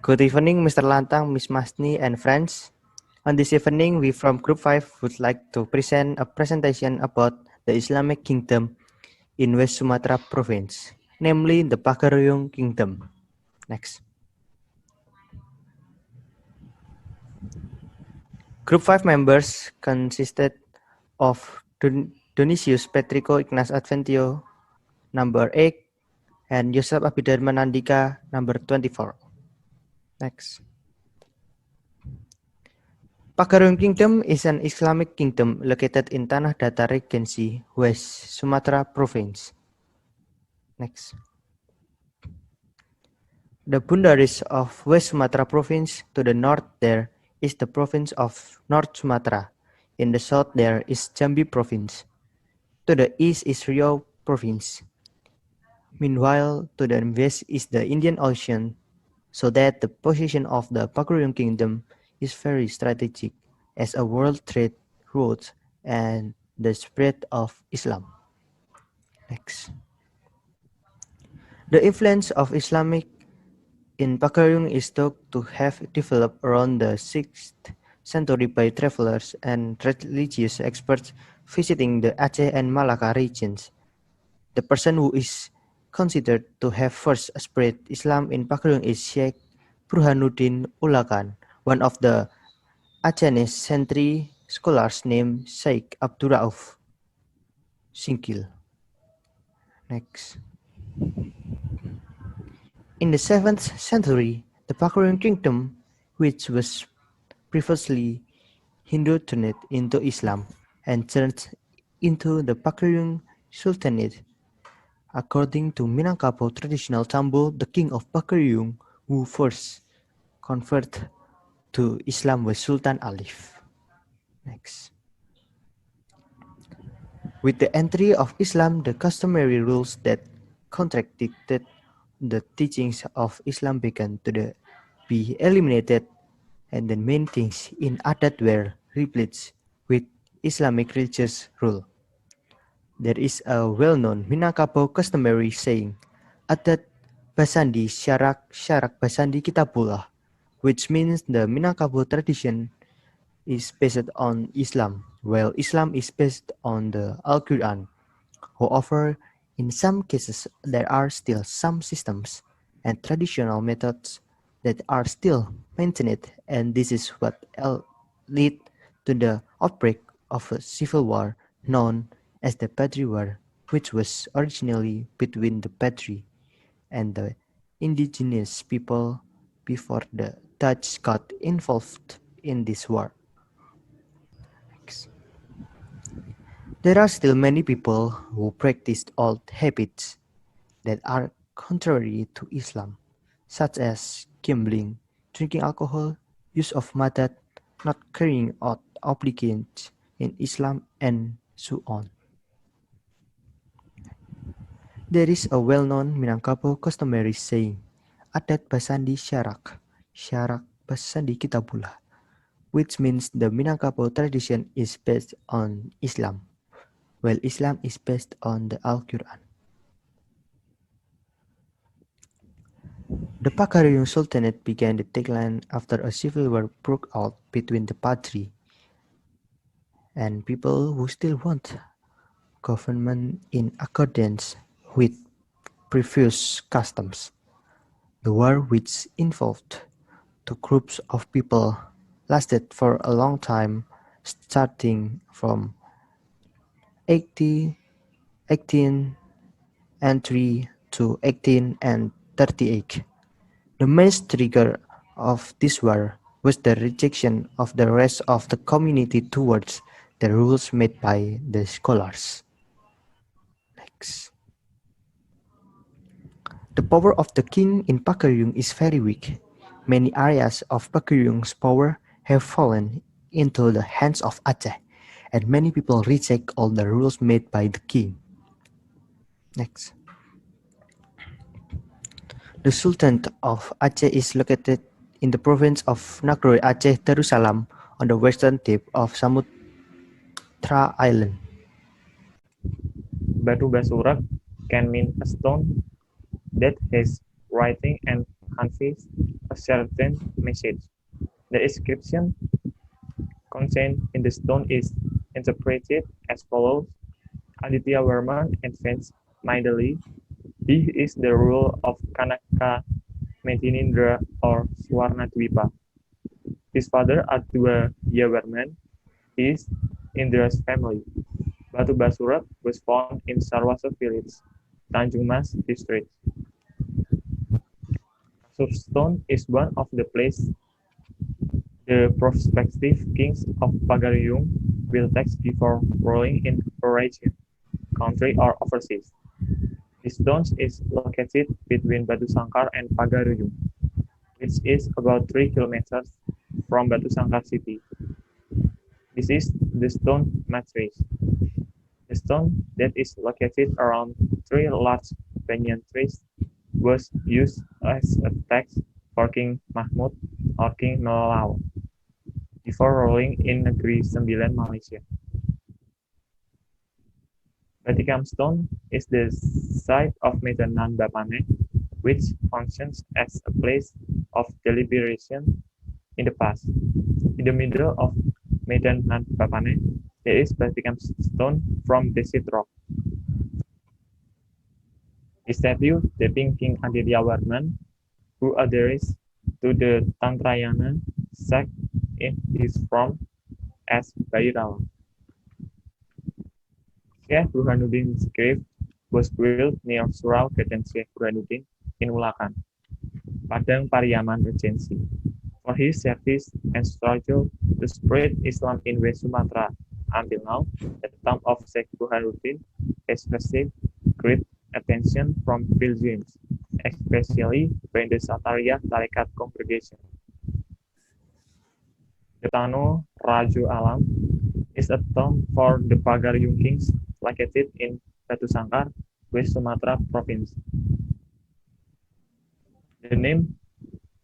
Good evening, Mr. Lantang, Miss Masni, and friends. On this evening, we from Group 5 would like to present a presentation about the Islamic Kingdom in West Sumatra Province, namely the Pakaruyung Kingdom. Next. Group 5 members consisted of Donisius Petrico Ignas Adventio, number 8, and Yosef Abidharma Nandika, number 24. Next. Pakarung Kingdom is an Islamic kingdom located in Tanah Datar Regency, West Sumatra Province. Next. The boundaries of West Sumatra Province. To the north there is the province of North Sumatra. In the south there is Jambi Province. To the east is Riau Province. Meanwhile, to the west is the Indian Ocean, so that the position of the Pakarung Kingdom is very strategic as a world trade route and the spread of Islam. Next. The influence of Islamic in Pakarung is thought to have developed around the 6th century by travelers and religious experts visiting the Aceh and Malacca regions. The person who is considered to have first spread Islam in Pakarung is Sheikh Burhanuddin Ulakan, one of the Acehese century scholars named Sheikh Abdurrauf Singkil. Next. In the 7th century, the Pakarung kingdom, which was previously Hindu, turned into Islam and turned into the Pakarung Sultanate. According to Minangkabau traditional Tambo, the king of Pakarung who first converted to Islam was Sultan Alif. Next. With the entry of Islam, the customary rules that contradicted the teachings of Islam began to be eliminated, and the main things in adat were replaced with Islamic religious rule. There is a well-known Minangkabau customary saying, "Adat Basandi Syarak Syarak Basandi Kitabullah," which means the Minangkabau tradition is based on Islam, while Islam is based on the Al-Quran. However, in some cases, there are still some systems and traditional methods that are still maintained, and this is what led to the outbreak of a civil war known as the Padri War, which was originally between the Padri and the indigenous people before the Dutch got involved in this war. There are still many people who practice old habits that are contrary to Islam, such as gambling, drinking alcohol, use of madat, not carrying out obligations in Islam, and so on. There is a well-known Minangkabau customary saying, "Adat Basandi Syarak, Syarak Basandi Kitabullah," which means the Minangkabau tradition is based on Islam, while Islam is based on the Al-Quran. The Pakaruyung Sultanate began to decline after a civil war broke out between the Padri and people who still want government in accordance with previous customs. The war, which involved two groups of people, lasted for a long time, starting from 1803 to 1838. The main trigger of this war was the rejection of the rest of the community towards the rules made by the scholars. Next. The power of the king in Pakaruyung is very weak. Many areas of Pakaruyung's power have fallen into the hands of Aceh, and many people reject all the rules made by the king. Next. The Sultanate of Aceh is located in the province of Nagroi Aceh Darussalam on the western tip of Sumatra Island. Batu basurak can mean a stone that has writing and conveys a certain message. The inscription contained in the stone is interpreted as follows: Aditya Varman advanced mightily. He is the ruler of Kanaka Metinindra or Swarnadwipa. His father Adwa Yavarman is Indra's family. Batu Basurat was found in Sarwasa village, Tanjung Mas district. Kasur stone is one of the places the prospective kings of Pagaruyung will tax before ruling in Eurasian country or overseas. This stone is located between Batu Sangkar and Pagaruyung, which is about 3 kilometers from Batu Sangkar city. This is the stone matrix. The stone that is located around 3 large banyan trees was used as a tax for King Mahmud or King Nolalao before ruling in Negeri Sembilan, Malaysia. Batikam Stone is the site of Medan Nan Bapane, which functions as a place of deliberation in the past. In the middle of Medan Nan Bapane, there is Batikam Stone from Desit Rock. The statue depicting King Aditya Varman, who adheres to the Tantrayana sect in his form as Bhairava. Syekh Burhanuddin's grave was built near Surau Gadang Syekh Burhanuddin in Ulakan, Padang Pariaman Regency, for his service and struggle to spread Islam in West Sumatra. Until now, the tomb of Syekh Burhanuddin has received great attention from pilgrims, especially by the Satariyah Tarekat congregation. The Tano Raju Alam is a tomb for the Pagaruyung kings located in Batu Sangkar, West Sumatra province. The name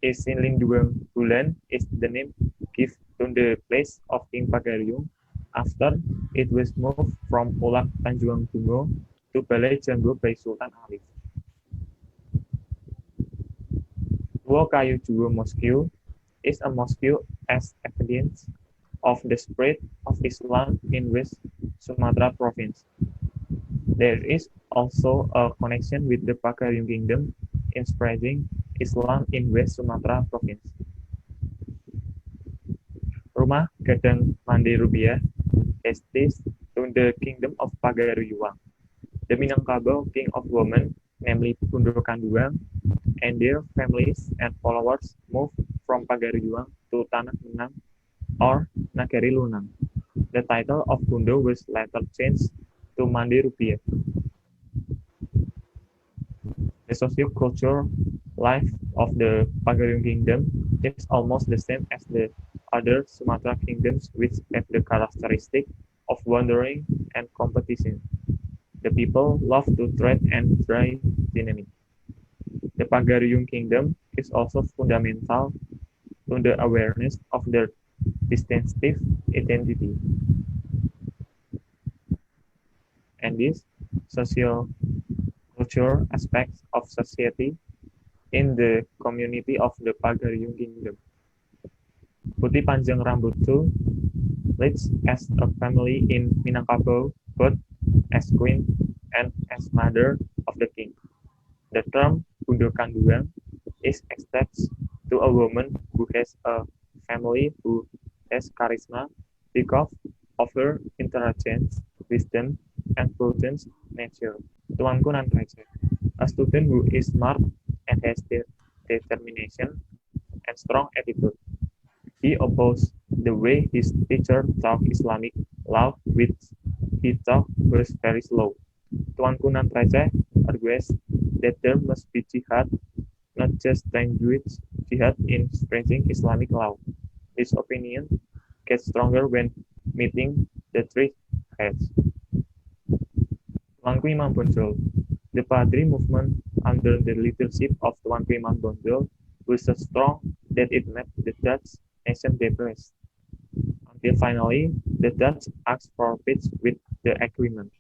Isilinduang Bulan is the name given to the place of King Pagaruyung after it was moved from Ulak Tanjung Bungo to Balai Janggo by Sultan Alif. Tua Kayu Juwo Mosque is a mosque as evidence of the spread of Islam in West Sumatra province. There is also a connection with the Pagaruyung kingdom in spreading Islam in West Sumatra province. Rumah Gadang Mande Rubiah is this to the kingdom of Pagaruyung. The Minangkabau king of women, namely Pundo Kanduang, and their families and followers moved from Pagaruyung to Tanah Menang or Nagari Lunang. The title of Pundo was later changed to Mande Rubiah. The socio-cultural life of the Pagaruyung kingdom is almost the same as the other Sumatra kingdoms, which have the characteristic of wandering and competition. The people love to trade and drive dynamic. The Pagaruyung kingdom is also fundamental to the awareness of their distinctive identity. And these social cultural aspects of society in the community of the Pagaruyung kingdom. Putih Panjang Rambuttu lives as a family in Minangkabau, both as queen and as mother of the king. The term Pundo Kanduang is attached to a woman who has a family who has charisma because of her intelligence, wisdom, and prudent nature. Tuanku nan raja, a student who is smart and has determination and strong attitude. He opposed the way his teacher taught Islamic law, which he thought was very slow. Tuanku nan raja argues that there must be jihad, not just language jihad in spreading Islamic law. This opinion gets stronger when meeting the three heads. Tuanku Imam Bonjol. The Padri movement under the leadership of Tuanku Imam Bonjol was so strong that it made the Dutch nation depressed. Until finally, the Dutch asked for peace with the agreement.